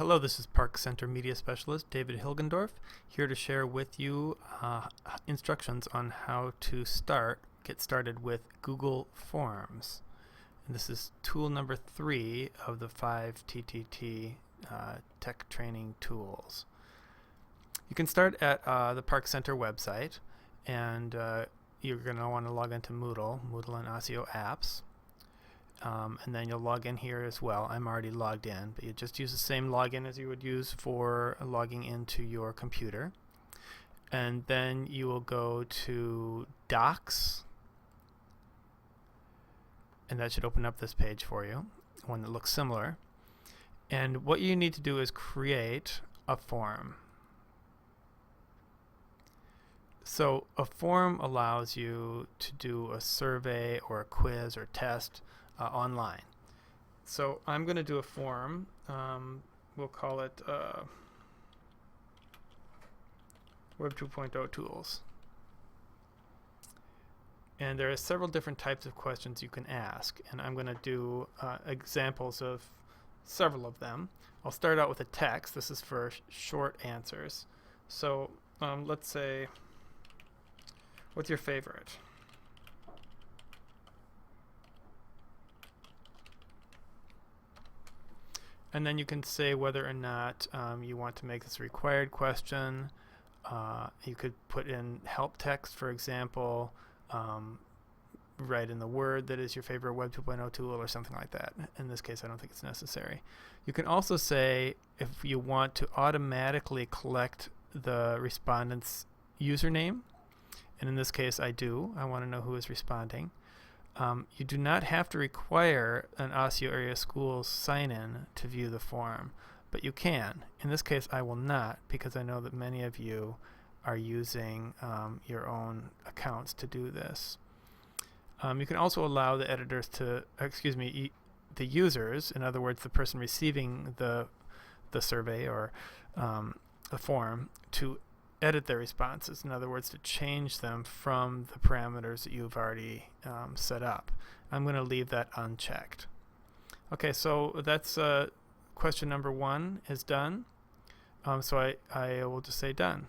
Hello, this is Park Center Media Specialist David Hilgendorf, here to share with you instructions on how to get started with Google Forms. And this is tool number 3 of the 5 TTT tech training tools. You can start at the Park Center website, and you're going to want to log into Moodle and Osseo apps. And then you'll log in here as well. I'm already logged in, but you just use the same login as you would use for logging into your computer. And then you will go to Docs, and that should open up this page for you, one that looks similar. And what you need to do is create a form. So a form allows you to do a survey or a quiz or test online. So I'm going to do a form. We'll call it Web 2.0 Tools. And there are several different types of questions you can ask, and I'm going to do examples of several of them. I'll start out with a text. This is for short answers. So let's say, what's your favorite? And then you can say whether or not you want to make this a required question. You could put in help text, for example, write in the word that is your favorite Web 2.0 tool or something like that. In this case, I don't think it's necessary. You can also say if you want to automatically collect the respondent's username. And in this case, I do. I want to know who is responding. You do not have to require an Osseo Area Schools sign-in to view the form, but you can. In this case, I will not, because I know that many of you are using your own accounts to do this. You can also allow the editors to, the users, in other words, the person receiving the survey or the form, to edit their responses, in other words, to change them from the parameters that you've already set up. I'm going to leave that unchecked. Okay, so that's question number 1 is done. So I will just say done.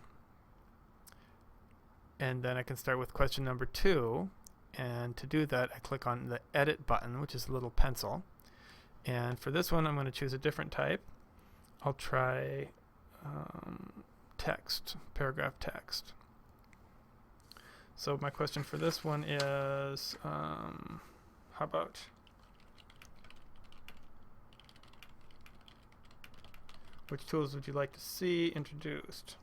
And then I can start with question number 2. And to do that, I click on the edit button, which is a little pencil. And for this one, I'm going to choose a different type. I'll try text, paragraph text. So my question for this one is, how about which tools would you like to see introduced?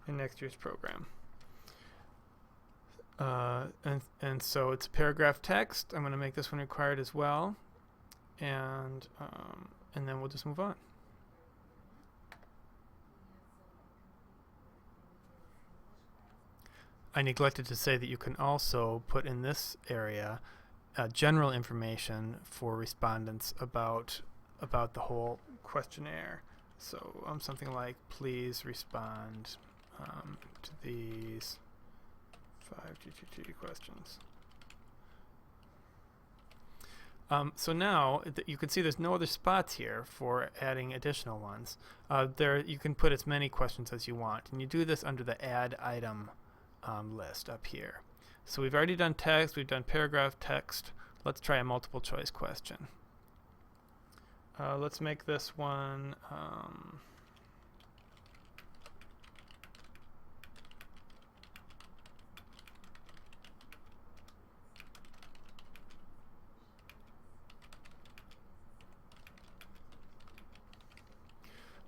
In next year's program. And so it's paragraph text. I'm going to make this one required as well, and then we'll just move on. I neglected to say that you can also put in this area general information for respondents about the whole questionnaire. So something like, please respond to these 5 TTT questions. So now you can see there's no other spots here for adding additional ones. There you can put as many questions as you want, and you do this under the add item list up here. So we've already done text, we've done paragraph text. Let's try a multiple choice question. Let's make this one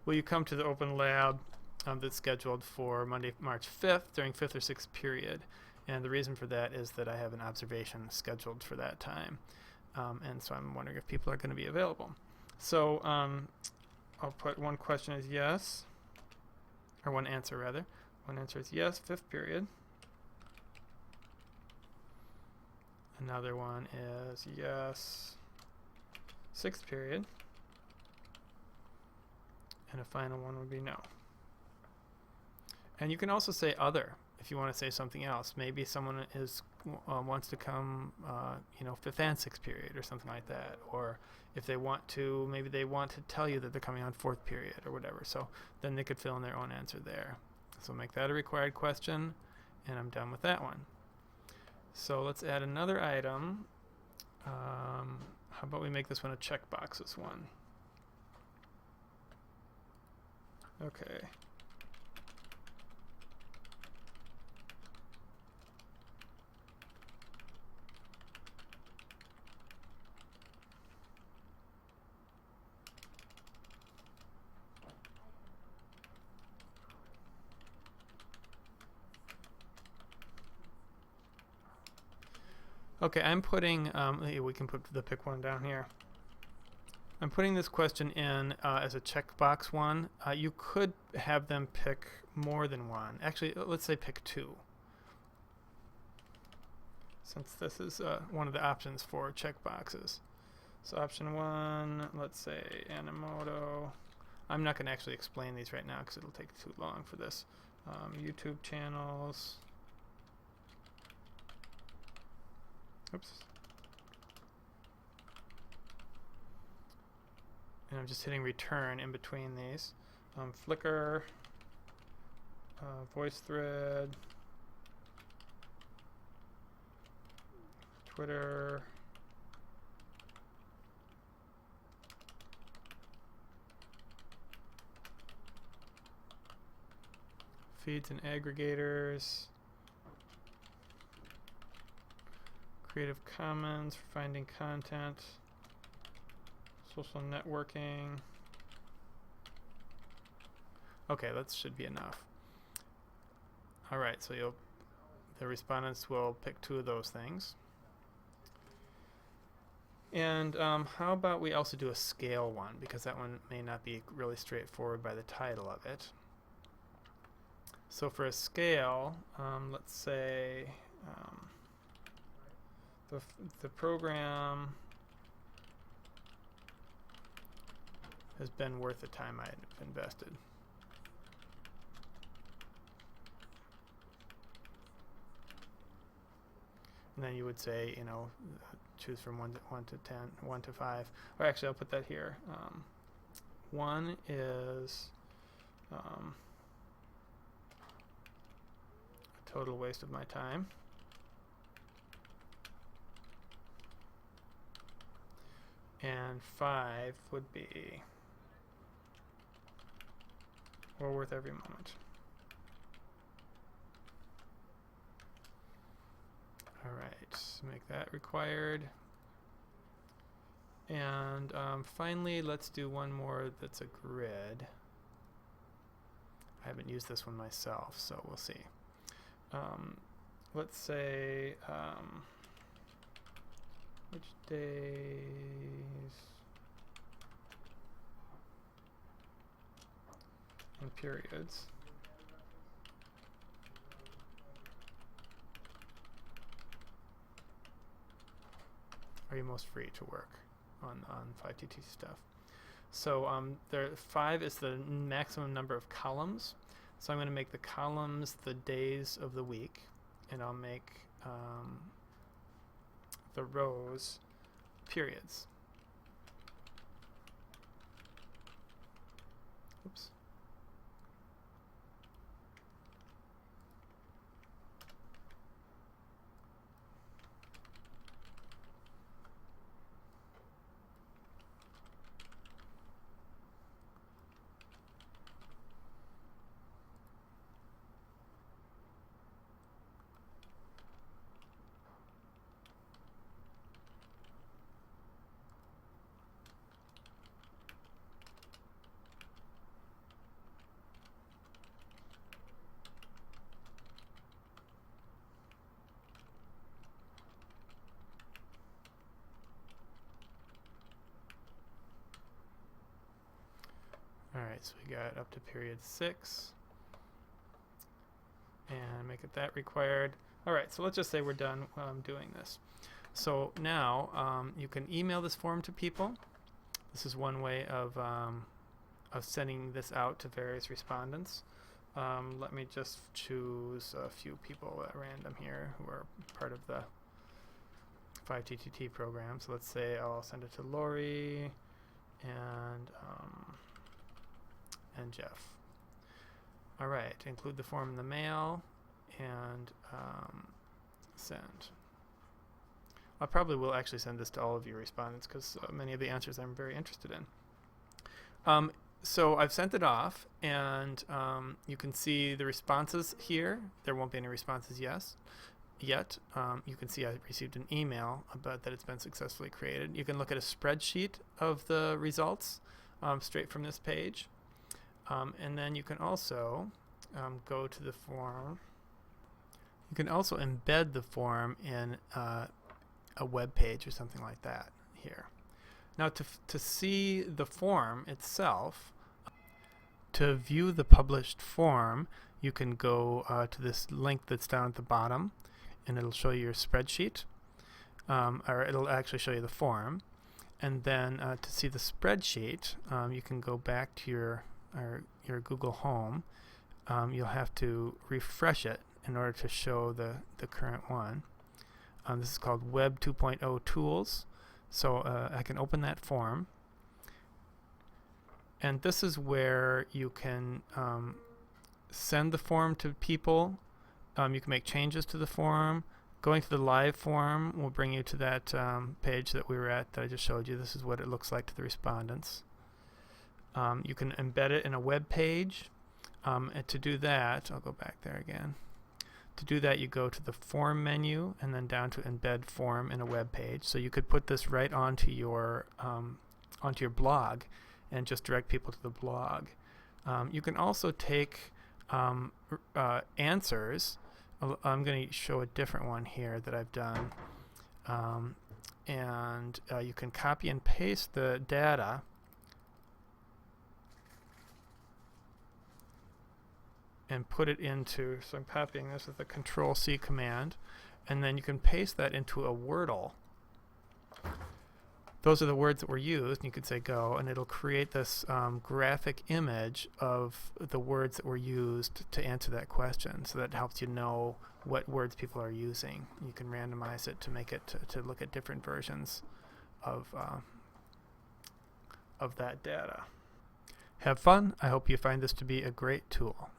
will you come to the open lab that's scheduled for Monday, March 5th during 5th or 6th period? And the reason for that is that I have an observation scheduled for that time. And so I'm wondering if people are going to be available. So I'll put one question as yes, or one answer rather. One answer is yes, 5th period. Another one is yes, 6th period. And a final one would be no. And you can also say other if you want to say something else. Maybe someone wants to come, fifth and sixth period or something like that. Or if they want to, maybe they want to tell you that they're coming on fourth period or whatever. So then they could fill in their own answer there. So make that a required question, and I'm done with that one. So let's add another item. How about we make this one a checkboxes one? Okay. Okay, I'm putting, we can put the pick one down here. I'm putting this question in as a checkbox one. You could have them pick more than one. Actually, let's say pick two, since this is one of the options for checkboxes. So option one, let's say Animoto. I'm not going to actually explain these right now because it'll take too long for this. YouTube channels. Oops. And I'm just hitting return in between these. Flickr, VoiceThread, Twitter, feeds and aggregators, Creative Commons for finding content, social networking. Okay, that should be enough. All right, so the respondents will pick two of those things. And how about we also do a scale one, because that one may not be really straightforward by the title of it. So for a scale, let's say the program has been worth the time I've invested. And then you would say, choose from 1 to 10, 1 to 5. Or actually, I'll put that here. 1 is a total waste of my time. And 5 would be well worth every moment. All right, make that required. And finally, let's do one more that's a grid. I haven't used this one myself, so we'll see. Let's say which days and periods are you most free to work on 5TT stuff? So 5 is the maximum number of columns. So I'm going to make the columns the days of the week, and I'll make the rows periods. Oops. Alright, so we got up to period 6. And make it that required. Alright, so let's just say we're done doing this. So now you can email this form to people. This is one way of sending this out to various respondents. Let me just choose a few people at random here who are part of the 5TTT program. So let's say I'll send it to Lori and Jeff. All right, include the form in the mail and send. I probably will actually send this to all of your respondents because many of the answers I'm very interested in. So I've sent it off, and you can see the responses here. There won't be any responses yet. You can see I received an email about that it's been successfully created. You can look at a spreadsheet of the results straight from this page. And then you can also go to the form. You can also embed the form in a web page or something like that here. Now to see the form itself, to view the published form, you can go to this link that's down at the bottom, and it'll show you your spreadsheet, or it'll actually show you the form. And then to see the spreadsheet, you can go back to your Google Home. You'll have to refresh it in order to show the current one. This is called Web 2.0 Tools. So I can open that form. And this is where you can send the form to people. You can make changes to the form. Going to the live form will bring you to that page that we were at that I just showed you. This is what it looks like to the respondents. You can embed it in a web page. And to do that, I'll go back there again. To do that, you go to the form menu and then down to embed form in a web page. So you could put this right onto your blog and just direct people to the blog. You can also take answers. I'm going to show a different one here that I've done. And you can copy and paste the data and put it into, so I'm copying this with the Control-C command, and then you can paste that into a Wordle. Those are the words that were used, and you could say go, and it'll create this graphic image of the words that were used to answer that question. So that helps you know what words people are using. You can randomize it to make it to look at different versions of that data. Have fun. I hope you find this to be a great tool.